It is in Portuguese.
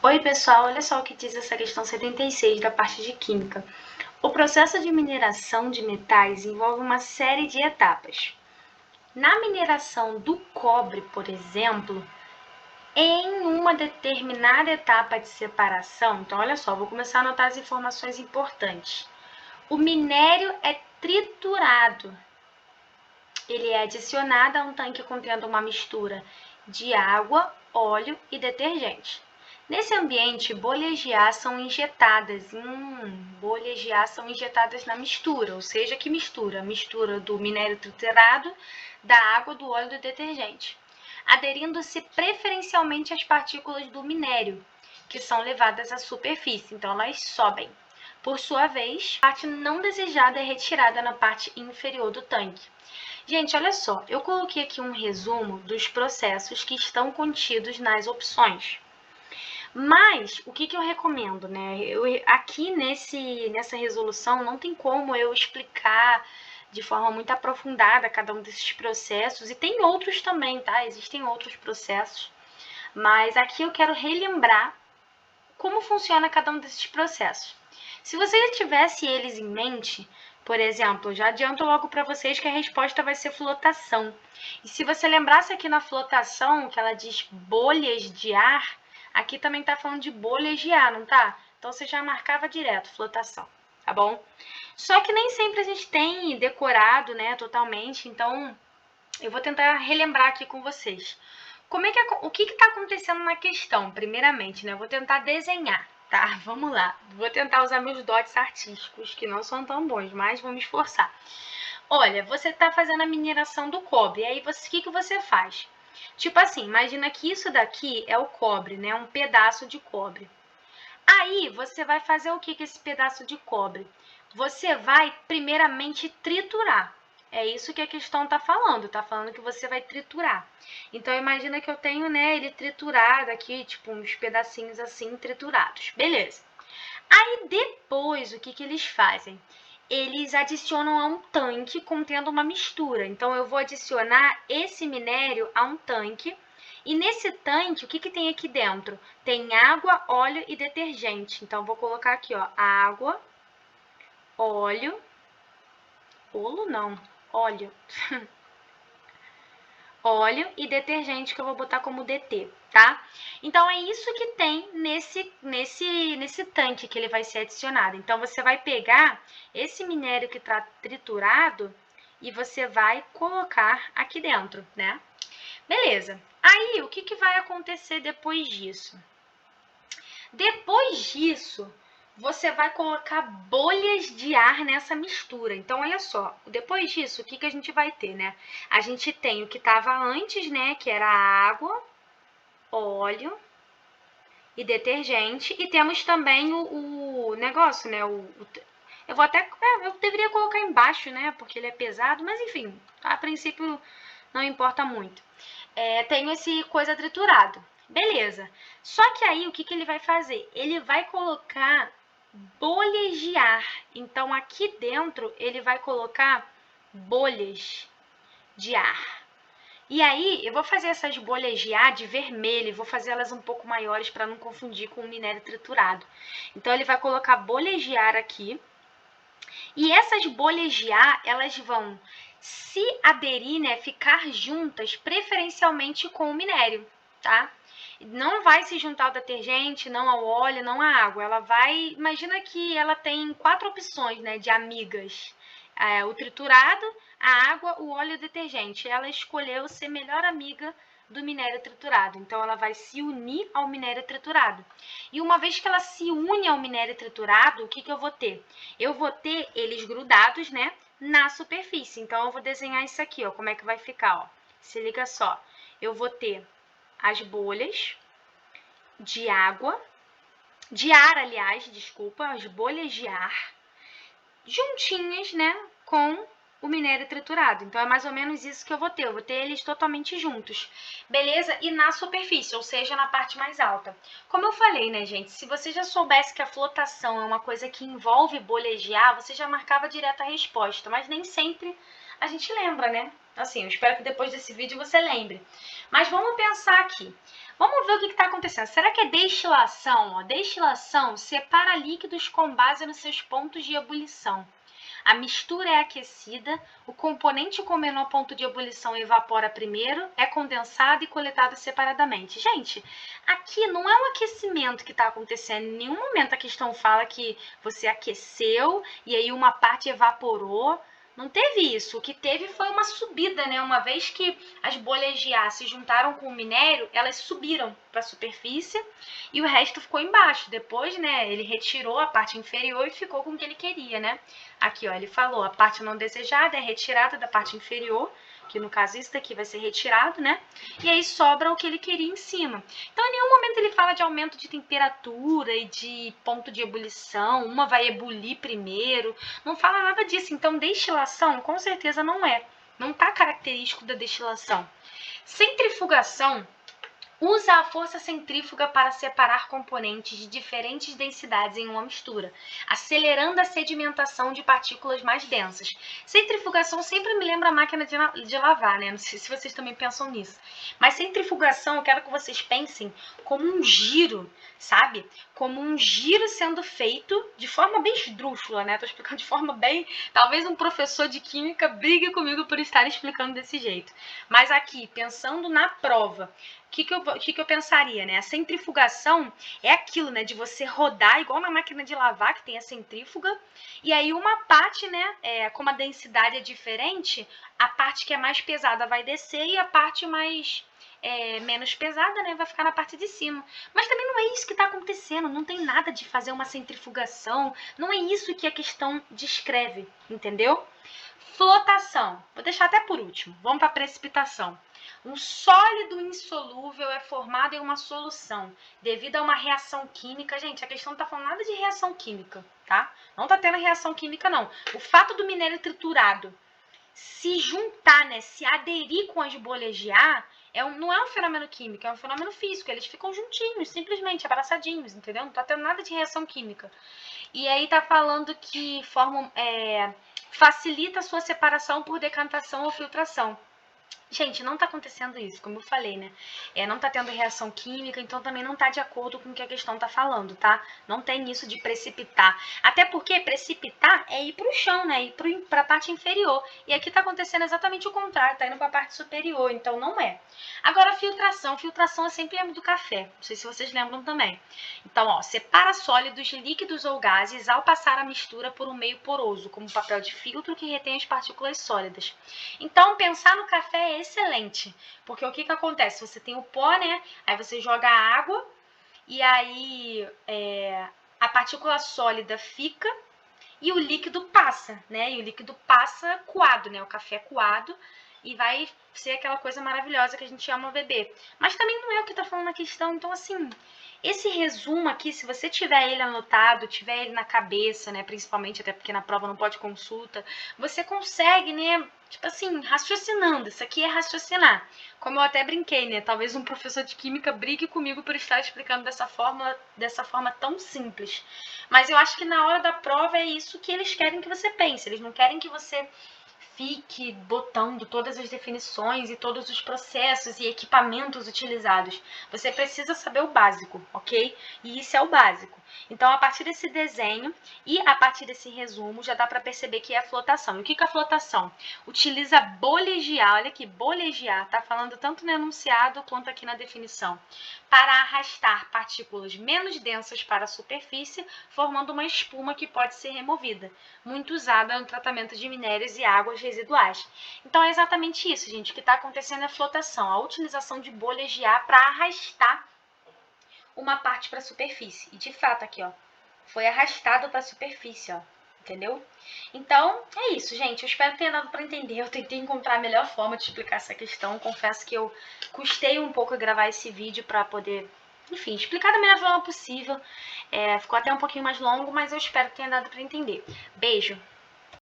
Oi, pessoal, olha só o que diz essa questão 76 da parte de Química. O processo de mineração de metais envolve uma série de etapas. Na mineração do cobre, por exemplo, em uma determinada etapa de separação, então olha só, vou começar a anotar as informações importantes. O minério é triturado. Ele é adicionado a um tanque contendo uma mistura de água, óleo e detergente. Nesse ambiente, bolhas de ar são injetadas. Bolhas de ar são injetadas na mistura, ou seja, que mistura? A mistura do minério triturado, da água, do óleo e do detergente, aderindo-se preferencialmente às partículas do minério, que são levadas à superfície, então elas sobem. Por sua vez, a parte não desejada é retirada na parte inferior do tanque. Gente, olha só, eu coloquei aqui um resumo dos processos que estão contidos nas opções. Mas, o que eu recomendo, né? Aqui nessa resolução não tem como eu explicar de forma muito aprofundada cada um desses processos, e tem outros também, tá? Existem outros processos, mas aqui eu quero relembrar como funciona cada um desses processos. Se você já tivesse eles em mente, por exemplo, já adianto logo para vocês que a resposta vai ser flotação. E se você lembrasse aqui na flotação, que ela diz bolhas de ar, aqui também está falando de bolhas de ar, não tá? Então você já marcava direto, flotação, tá bom? Só que nem sempre a gente tem decorado, né, totalmente, então eu vou tentar relembrar aqui com vocês. O que está acontecendo na questão, primeiramente, né? Eu vou tentar desenhar, tá? Vamos lá. Vou tentar usar meus dotes artísticos, que não são tão bons, mas vou me esforçar. Olha, você está fazendo a mineração do cobre, e aí o que você faz? Tipo assim, imagina que isso daqui é o cobre, né? Um pedaço de cobre. Aí, você vai fazer o que com esse pedaço de cobre? Você vai, primeiramente, triturar. É isso que a questão está falando que você vai triturar. Então, imagina que eu tenho, né, ele triturado aqui, tipo, uns pedacinhos assim, triturados. Beleza. Aí, depois, o que eles fazem? Eles adicionam a um tanque contendo uma mistura. Então, eu vou adicionar esse minério a um tanque. E nesse tanque, o que tem aqui dentro? Tem água, óleo e detergente. Então, vou colocar aqui, ó, água, óleo, óleo, óleo e detergente, que eu vou botar como DT, tá? Então, é isso que tem nesse tanque que ele vai ser adicionado. Então, você vai pegar esse minério que está triturado e você vai colocar aqui dentro, né? Beleza. Aí, o que vai acontecer depois disso? Depois disso, você vai colocar bolhas de ar nessa mistura. Então, olha só, depois disso, o que a gente vai ter, né? A gente tem o que estava antes, né? Que era água, óleo e detergente. E temos também o negócio, né? Eu vou até... eu deveria colocar embaixo, né? Porque ele é pesado, mas enfim, a princípio não importa muito. Tenho esse coisa triturado. Beleza. Só que aí, o que ele vai fazer? Ele vai colocar bolhas de ar. Então, aqui dentro, ele vai colocar bolhas de ar. E aí, eu vou fazer essas bolhas de ar de vermelho, vou fazer elas um pouco maiores para não confundir com o minério triturado. Então, ele vai colocar bolhas de ar aqui. E essas bolhas de ar, elas vão se aderir, né, ficar juntas, preferencialmente com o minério, tá? Não vai se juntar ao detergente, não ao óleo, não à água. Ela vai... Imagina que ela tem 4 opções, né, de amigas. O triturado, a água, o óleo e o detergente. Ela escolheu ser melhor amiga do minério triturado. Então, ela vai se unir ao minério triturado. E uma vez que ela se une ao minério triturado, o que eu vou ter? Eu vou ter eles grudados, né, na superfície. Então, eu vou desenhar isso aqui, ó, como é que vai ficar, ó. Se liga só. Eu vou ter as bolhas de água, de ar, aliás, desculpa, as bolhas de ar, juntinhas, né, com o minério triturado. Então, é mais ou menos isso que eu vou ter eles totalmente juntos, beleza? E na superfície, ou seja, na parte mais alta. Como eu falei, né, gente, se você já soubesse que a flotação é uma coisa que envolve bolhas de ar, você já marcava direto a resposta, mas nem sempre a gente lembra, né? Assim, eu espero que depois desse vídeo você lembre. Mas vamos pensar aqui. Vamos ver o que está acontecendo. Será que é destilação? Ó, destilação separa líquidos com base nos seus pontos de ebulição. A mistura é aquecida, o componente com menor ponto de ebulição evapora primeiro, é condensado e coletado separadamente. Gente, aqui não é um aquecimento que está acontecendo. Em nenhum momento a questão fala que você aqueceu e aí uma parte evaporou. Não teve isso. O que teve foi uma subida, né? Uma vez que as bolhas de ar se juntaram com o minério, elas subiram para a superfície e o resto ficou embaixo. Depois, né, ele retirou a parte inferior e ficou com o que ele queria, né? Aqui, ó, ele falou, a parte não desejada é retirada da parte inferior, que no caso isso daqui vai ser retirado, né? E aí sobra o que ele queria em cima. Então, em nenhum momento ele fala de aumento de temperatura e de ponto de ebulição, uma vai ebulir primeiro, não fala nada disso. Então, destilação, com certeza não é. Não está característico da destilação. Centrifugação usa a força centrífuga para separar componentes de diferentes densidades em uma mistura, acelerando a sedimentação de partículas mais densas. Centrifugação sempre me lembra a máquina de lavar, né? Não sei se vocês também pensam nisso. Mas centrifugação, eu quero que vocês pensem como um giro, sabe? Como um giro sendo feito de forma bem esdrúxula, né? Tô explicando de forma bem... Talvez um professor de química brigue comigo por estar explicando desse jeito. Mas aqui, pensando na prova, o que eu pensaria, né? A centrifugação é aquilo, né? De você rodar, igual na máquina de lavar, que tem a centrífuga, e aí uma parte, né? Como a densidade é diferente, a parte que é mais pesada vai descer e a parte menos pesada, né? Vai ficar na parte de cima. Mas também não é isso que está acontecendo, não tem nada de fazer uma centrifugação, não é isso que a questão descreve, entendeu? Flotação. Vou deixar até por último. Vamos para a precipitação. Um sólido insolúvel é formado em uma solução devido a uma reação química. Gente, a questão não está falando nada de reação química, tá? Não está tendo reação química, não. O fato do minério triturado se juntar, né, se aderir com as bolhas de ar, não é um fenômeno químico, é um fenômeno físico. Eles ficam juntinhos, simplesmente, abraçadinhos, entendeu? Não está tendo nada de reação química. E aí tá falando que facilita a sua separação por decantação ou filtração. Gente, não tá acontecendo isso, como eu falei, né? Não tá tendo reação química, então também não tá de acordo com o que a questão tá falando, tá? Não tem isso de precipitar. Até porque precipitar é ir pro chão, né? Ir pra parte inferior. E aqui tá acontecendo exatamente o contrário, tá indo pra parte superior, então não é. Agora, filtração. Filtração eu sempre lembro do café. Não sei se vocês lembram também. Então, ó, separa sólidos de líquidos ou gases ao passar a mistura por um meio poroso, como papel de filtro que retém as partículas sólidas. Então, pensar no café é excelente, porque o que acontece? Você tem o pó, né? Aí você joga a água e aí a partícula sólida fica e o líquido passa, né? E o líquido passa coado, né? O café é coado e vai ser aquela coisa maravilhosa que a gente ama beber. Mas também não é o que tá falando na questão, então assim... Esse resumo aqui, se você tiver ele anotado, tiver ele na cabeça, né, principalmente, até porque na prova não pode consulta, você consegue, né, tipo assim, raciocinando. Isso aqui é raciocinar. Como eu até brinquei, né, talvez um professor de química brigue comigo por estar explicando dessa forma tão simples. Mas eu acho que na hora da prova é isso que eles querem que você pense. Eles não querem que você fique botando todas as definições e todos os processos e equipamentos utilizados. Você precisa saber o básico, ok? E isso é o básico. Então, a partir desse desenho e a partir desse resumo, já dá para perceber que é a flotação. E o que é a flotação? Utiliza bolhas de ar, olha aqui, bolhas de ar, tá falando tanto no enunciado quanto aqui na definição, para arrastar partículas menos densas para a superfície, formando uma espuma que pode ser removida, muito usada no tratamento de minérios e águas residuais. Então é exatamente isso, gente. O que está acontecendo é a flotação, a utilização de bolhas de ar para arrastar uma parte para a superfície. E de fato aqui, ó, foi arrastado para a superfície, ó, entendeu? Então é isso, gente. Eu espero que tenha dado para entender. Eu tentei encontrar a melhor forma de explicar essa questão. Confesso que eu custei um pouco a gravar esse vídeo para poder, enfim, explicar da melhor forma possível. Ficou até um pouquinho mais longo, mas eu espero que tenha dado para entender. Beijo!